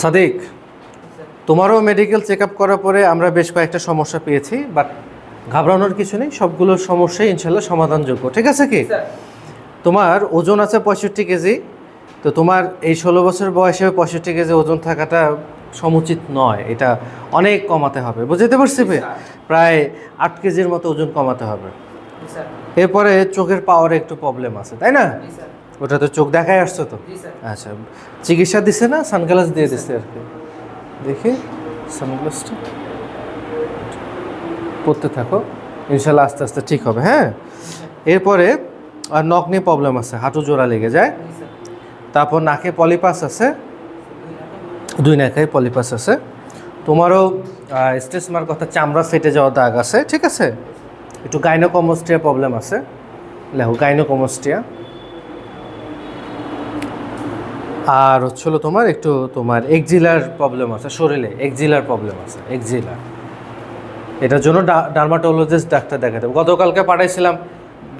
সাদিক, তোমারও medical check up করার পরে আমরা বেশ কয়েকটা সমস্যা পেয়েছি, বাট ঘাবড়ানোর কিছু নেই, সবগুলো সমস্যাই ইনশাল্লাহ সমাধানযোগ্য। ঠিক আছে কি? তোমার ওজন আছে 65 কেজি। তো তোমার এই 16 বছর বয়সে 65 কেজি ওজন থাকাটা সমুচিত নয়, এটা অনেক কমাতে হবে। বুঝতে পারছি? প্রায় 8 কেজির মতো ওজন কমাতে হবে। এরপরে চোখের পাওয়ারে একটু প্রবলেম আছে, তাই না? ওটা তো চোখ দেখায় আসছো তো? আচ্ছা, চিকিৎসা দিছে না? সানগ্লাস দিয়ে দিচ্ছে আর কি। দেখি সানগ্লাসটা পরতে থাকো, ইনশাল্লাহ আস্তে আস্তে ঠিক হবে। হ্যাঁ, এরপরে আর নখ নিয়ে প্রবলেম আছে, হাঁটু জোড়া লেগে যায়। তারপর নাকে পলিপাস আছে, 2 নাকে পলিপাস আছে। তোমারও স্ট্রেস মার্ক অর্থাৎ চামড়া ফেটে যাওয়া দাগ আছে। ঠিক আছে, একটু গাইনোকোমাস্টিয়া প্রবলেম আছে। লেখো গাইনোকোমাস্টিয়া। আর হচ্ছিল তোমার একটু এক্সিলার প্রবলেম আছে, শরীরে এক্সিলার প্রবলেম আছে, এক্সিলার। এটার জন্য ডার্মাটোলজিস্ট ডাক্তার দেখাতে হবে। গতকালকে পাঠাইছিলাম,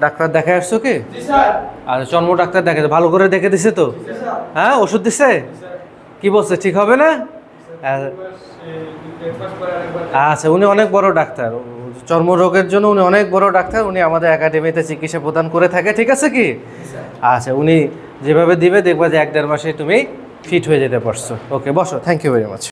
ডাক্তার দেখে আসছো কি? আর চর্ম ডাক্তার দেখাতে ভালো করে দেখে দিছে তো? হ্যাঁ, ওষুধ দিছে? কি বলছে, ঠিক হবে না? আচ্ছা, উনি অনেক বড় ডাক্তার, চর্মরোগের জন্য উনি অনেক বড় ডাক্তার। উনি আমাদের একাডেমিতে চিকিৎসা প্রদান করে থাকে। ঠিক আছে কি? আচ্ছা, উনি যেভাবে দিবে দেখবা যে 1-1.5 মাসে তুমি ফিট হয়ে যেতে পারছো। ওকে, বসো। Thank you very much.